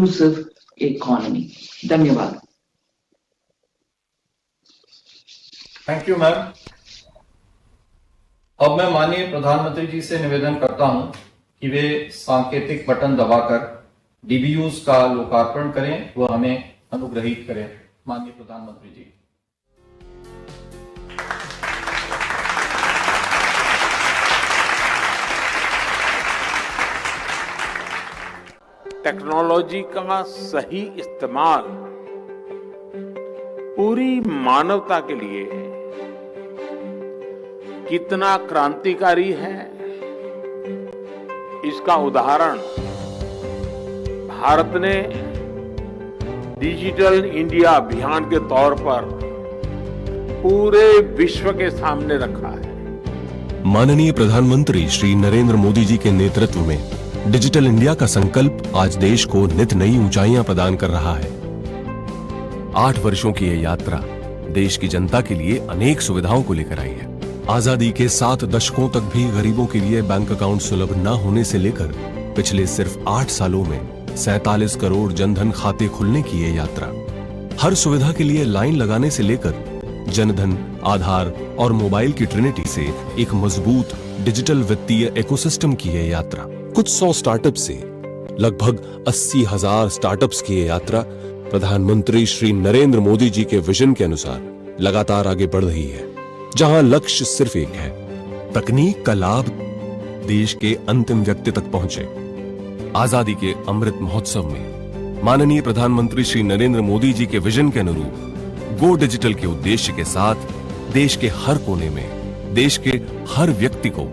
inclusive economy. धन्यवाद। Thank you ma'am. अब मैं माननीय प्रधानमंत्री जी से निवेदन करता हूं कि वे सांकेतिक बटन दबाकर डीबीयूज का लोकार्पण करें व हमें अनुग्रहित करें। माननीय प्रधानमंत्री जी। टेक्नोलॉजी का सही इस्तेमाल पूरी मानवता के लिए कितना क्रांतिकारी है, इसका उदाहरण भारत ने डिजिटल इंडिया अभियान के तौर पर पूरे विश्व के सामने रखा है। माननीय प्रधानमंत्री श्री नरेंद्र मोदी जी के नेतृत्व में डिजिटल इंडिया का संकल्प आज देश को नित नई ऊंचाइयां प्रदान कर रहा है। 8 वर्षों की यह यात्रा देश की जनता के लिए अनेक सुविधाओं को लेकर आई है। आजादी के 7 दशकों तक भी गरीबों के लिए बैंक अकाउंट सुलभ न होने से लेकर पिछले सिर्फ 8 सालों में 47 करोड़ जनधन खाते खुलने की यह यात्रा, हर सुविधा के लिए लाइन लगाने से लेकर जनधन, आधार और मोबाइल की ट्रिनिटी से एक मजबूत डिजिटल वित्तीय इकोसिस्टम की यह यात्रा, कुछ 100 स्टार्टअप से लगभग 80,000 स्टार्टअप्स की यह यात्रा प्रधानमंत्री श्री नरेंद्र मोदी जी के विजन के अनुसार लगातार आगे बढ़ रही है, जहां लक्ष्य सिर्फ एक है, तकनीक का लाभ देश के अंतिम व्यक्ति तक पहुंचे। आजादी के अमृत महोत्सव में माननीय प्रधानमंत्री श्री नरेंद्र मोदी जी के विजन के अनुरूप गो डिजिटल के उद्देश्य के साथ देश के हर कोने में देश के हर व्यक्ति को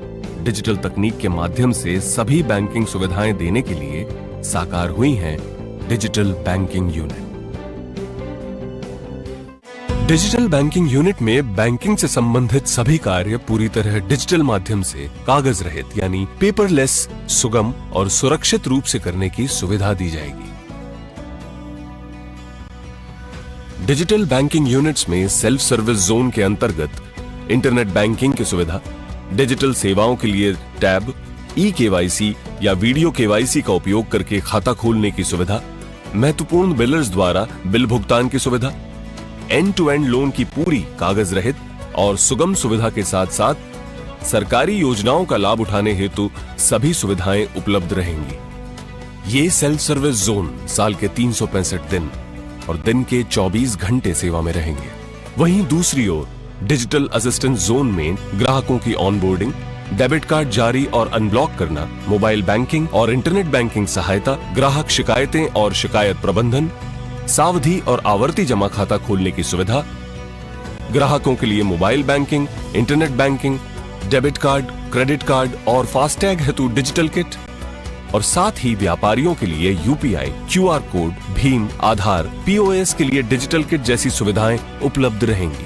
डिजिटल तकनीक के माध्यम से सभी बैंकिंग सुविधाएं देने के लिए साकार हुई हैं digital banking unit. Digital banking unit में बैंकिंग से संबंधित सभी कार्य पूरी तरह डिजिटल माध्यम से कागज रहित यानी पेपरलेस, सुगम और सुरक्षित रूप से करने की सुविधा दी जाएगी। डिजिटल बैंकिंग यूनिट्स में सेल्फ सर्विस जोन के अंतर्गत इंटरनेट बैंकिंग की सुविधा, डिजिटल सेवाओं के लिए टैब, ई-केवाईसी या वीडियो केवाईसी का उपयोग करके खाता खोलने की सुविधा, महत्वपूर्ण बिलर्स द्वारा बिल भुगतान की सुविधा, एंड टू एंड लोन की पूरी कागज रहित और सुगम सुविधा के साथ साथ सरकारी योजनाओं का लाभ उठाने हेतु सभी सुविधाएं उपलब्ध रहेंगी। ये सेल्फ सर्विस जोन साल के 365 दिन और दिन के 24 घंटे सेवा में रहेंगे। वहीं दूसरी ओर डिजिटल असिस्टेंस जोन में ग्राहकों की ऑनबोर्डिंग, डेबिट कार्ड जारी और अनब्लॉक करना, मोबाइल बैंकिंग और इंटरनेट बैंकिंग सहायता, ग्राहक शिकायतें और शिकायत प्रबंधन, सावधि और आवर्ती जमा खाता खोलने की सुविधा, ग्राहकों के लिए mobile banking, internet banking, debit card, credit card और फास्टैग हेतु डिजिटल किट और साथ ही व्यापारियों के लिए यूपीआई, क्यूआर कोड, भीम, आधार, पीओएस के लिए डिजिटल किट जैसी सुविधाएं उपलब्ध रहेंगी।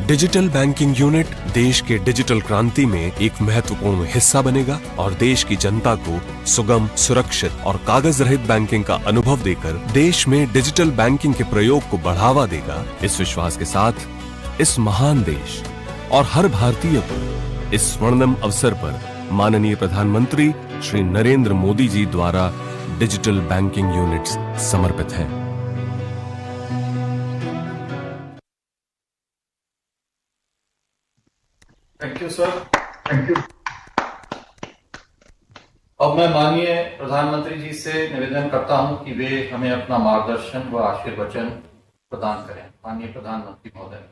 डिजिटल बैंकिंग यूनिट देश के डिजिटल क्रांति में एक महत्वपूर्ण हिस्सा बनेगा और देश की जनता को सुगम, सुरक्षित और कागज रहित बैंकिंग का अनुभव देकर देश में डिजिटल बैंकिंग के प्रयोग को बढ़ावा देगा। इस विश्वास के साथ इस महान देश और हर भारतीय को इस स्वर्णिम अवसर पर माननीय प्रधानमंत्री श्री नरेंद्र मोदी जी द्वारा डिजिटल बैंकिंग यूनिट्स समर्पित है। Thank you sir. Thank you. अब मैं माननीय प्रधानमंत्री जी से निवेदन करता हूं कि वे हमें अपना मार्गदर्शन व आशीर्वचन प्रदान करें। माननीय प्रधानमंत्री महोदय।